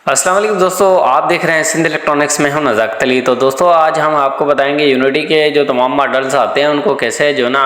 अस्सलाम वालेकुम दोस्तों, आप देख रहे हैं सिंध इलेक्ट्रॉनिक्स में हूं नज़ाकत अली। तो दोस्तों आज हम आपको बताएंगे यूनिटी के जो तमाम मॉडल्स आते हैं उनको कैसे जो ना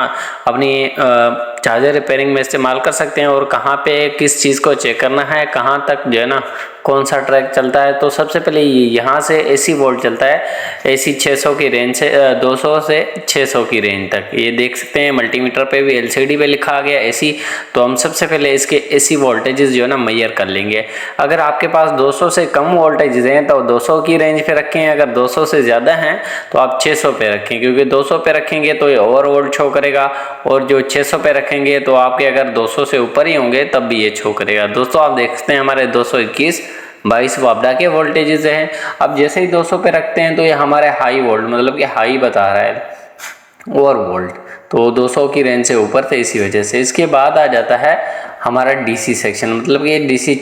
अपनी चार्जर रिपेयरिंग में इस्तेमाल कर सकते हैं और कहां पे किस चीज़ को चेक करना है, कहां तक जो है ना कौन सा ट्रैक चलता है। तो सबसे पहले यहाँ से एसी वोल्ट चलता है, एसी 600 की रेंज से 200 से 600 की रेंज तक। ये देख सकते हैं मल्टीमीटर पे भी एलसीडी पे लिखा गया एसी। तो हम सबसे पहले इसके एसी वोल्टेजेस जो है ना मेजर कर लेंगे। अगर आपके पास 200 से कम वोल्टेज हैं तो 200 की रेंज पे रखें, अगर 200 से ज़्यादा हैं तो आप 600 पे रखें, क्योंकि 200 पे रखेंगे तो ये ओवर वोल्ट शो करेगा और जो 600 पे रखेंगे तो आपके अगर 200 से ऊपर ही होंगे तब भी ये शो करेगा। दोस्तों आप देखते हैं हमारे 221 22 वापडा के वोल्टेजेस हैं। अब जैसे ही 200 पे रखते हैं तो ये हमारे हाई वोल्ट मतलब कि हाई बता रहा है, ओवर वोल्ट, तो 200 की रेंज से ऊपर थे इसी वजह से। इसके बाद आ जाता है हमारा डीसी सेक्शन, मतलब कि डीसी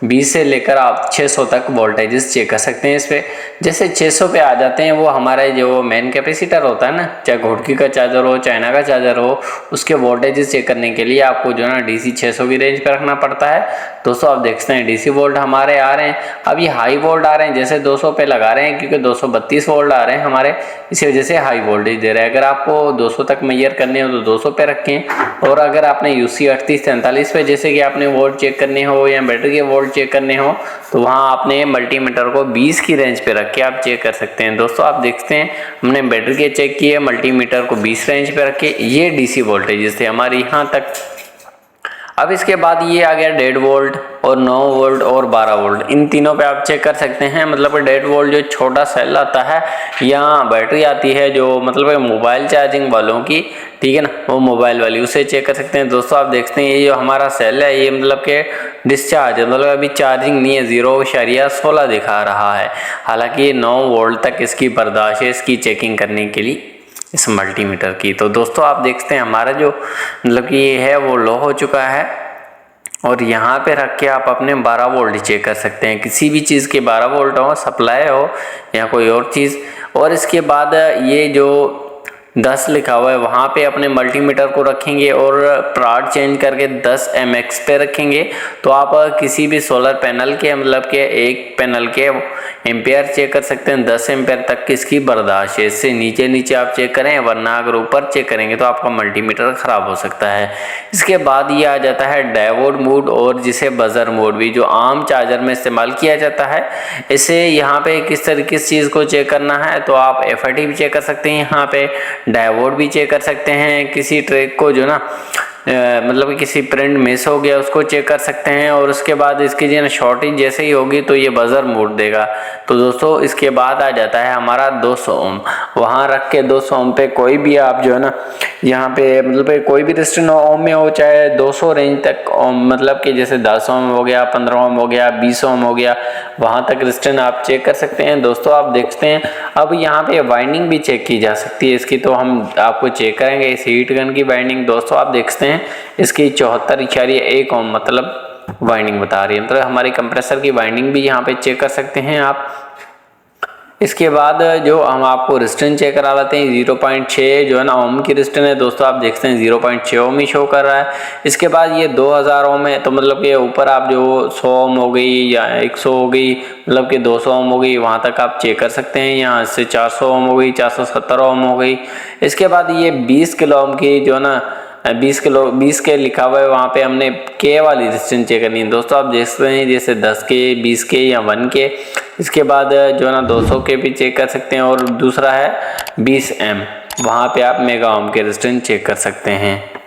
20 से लेकर आप 600 तक वोल्टेजेस चेक कर सकते हैं इस पर। जैसे 600 पे आ जाते हैं वो हमारे जो मेन कैपेसिटर होता है ना, चाहे घोड़की का चार्जर हो चाइना का चार्जर हो, उसके वोल्टेजेस चेक करने के लिए आपको जो है ना डीसी 600 की रेंज पे रखना पड़ता है। दोस्तों आप देखते हैं डीसी वोल्ट हमारे आ रहे हैं, अब ये हाई वोल्ट आ रहे हैं, जैसे 200 पे लगा रहे हैं क्योंकि 232 वोल्ट आ रहे हैं हमारे, इसी वजह से हाई वोल्टेज दे रहे हैं। अगर आपको 200 तक मेजर करने हो तो 200 पे रखें, और अगर आपने यूसी 3843 पे जैसे कि आपने वोल्ट चेक करने हो या बैटरी के वोल्ट चेक करने हो तो वहाँ आपने मल्टीमीटर को 20 की रेंज पे रख के आप चेक कर सकते हैं। दोस्तों आप देखते हैं हमने बैटरी के चेक किए, मल्टीमीटर को 20 रेंज पे रख के, ये डीसी वोल्टेजेस थे हमारे यहाँ तक। अब इसके बाद ये आ गया 1.5 वोल्ट और 9 वोल्ट और 12 वोल्ट, इन तीनों पे आप चेक कर सकते हैं। मतलब 1.5 वोल्ट जो छोटा सेल आता है या बैटरी आती है जो मतलब मोबाइल चार्जिंग वालों की, ठीक है ना, वो मोबाइल वाली, उसे चेक कर सकते हैं। दोस्तों आप देखते हैं ये जो हमारा सेल है ये मतलब के डिस्चार्ज मतलब अभी चार्जिंग नहीं है, 0.16 दिखा रहा है। हालांकि ये 9 वोल्ट तक इसकी बर्दाश्त है इसकी चेकिंग करने के लिए इस मल्टीमीटर की। तो दोस्तों आप देखते हैं हमारा जो मतलब कि ये है वो लो हो चुका है, और यहाँ पे रख के आप अपने 12 वोल्ट चेक कर सकते हैं, किसी भी चीज़ के 12 वोल्ट हो, सप्लाई हो या कोई और चीज़। और इसके बाद ये जो 10 लिखा हुआ है वहाँ पे अपने मल्टीमीटर को रखेंगे और प्राड चेंज करके 10 mx पे रखेंगे। तो आप किसी भी सोलर पैनल के मतलब के एक पैनल के एम्पेयर चेक कर सकते हैं, 10 एम्पेयर तक किसकी बर्दाश्त है। इससे नीचे नीचे आप चेक करें, वरना अगर ऊपर चेक करेंगे तो आपका मल्टीमीटर ख़राब हो सकता है। इसके बाद ये आ जाता है डायोड मोड, और जिसे बजर मोड भी, जो आम चार्जर में इस्तेमाल किया जाता है। इसे यहाँ पे किस तरीके से चीज़ को चेक करना है तो आप FIT भी चेक कर सकते हैं, यहाँ पे डायोड भी चेक कर सकते हैं, किसी ट्रैक को जो ना मतलब किसी प्रिंट मिस हो गया उसको चेक कर सकते हैं। और उसके बाद इसकी जो ना शॉर्टेज जैसे ही होगी तो ये बजर मोड देगा। तो दोस्तों इसके बाद आ जाता है हमारा 200 ओम, वहाँ रख के 200 ओम पे कोई भी आप जो है ना यहाँ पे मतलब कोई भी रेजिस्टेंस ओम में हो, चाहे 200 रेंज तक ओम, मतलब कि जैसे 10 ओम हो गया, 15 ओम हो गया, 20 ओम हो गया, वहाँ तक रेजिस्टेंस आप चेक कर सकते हैं। दोस्तों आप देखते हैं अब यहाँ पे वाइंडिंग भी चेक की जा सकती है इसकी, तो हम आपको चेक करेंगे इस हीट गन की वाइंडिंग। दोस्तों आप देखते हैं इसकी 74.1 ओम मतलब वाइंडिंग बता रही है, मतलब हमारी कंप्रेसर की वाइंडिंग भी यहाँ पे चेक कर सकते हैं आप। इसके बाद जो हम आपको रेजिस्टेंस चेक करा लेते हैं, 0.6 जो है ना ओम की रेजिस्टेंस है। दोस्तों आप देखते हैं 0.6 ओम ही शो कर रहा है। इसके बाद ये 2000 ओम है, तो मतलब कि ऊपर आप जो 100 ओम हो गई या 100 हो गई, मतलब कि 200 ओम हो गई, वहाँ तक आप चेक कर सकते हैं। यहाँ से 400 ओम हो गई, 470 ओम हो गई। इसके बाद ये 20 किलो ओम की जो है ना 20 के लिखा हुआ है, वहाँ पे हमने के वाली रेजिस्टेंस चेक करनी है। दोस्तों आप देखते हैं जैसे 10 के, 20 के या 1 के। इसके बाद जो है ना 200 के भी चेक कर सकते हैं, और दूसरा है 20 एम, वहाँ पे आप मेगा ओम के रेजिस्टेंस चेक कर सकते हैं।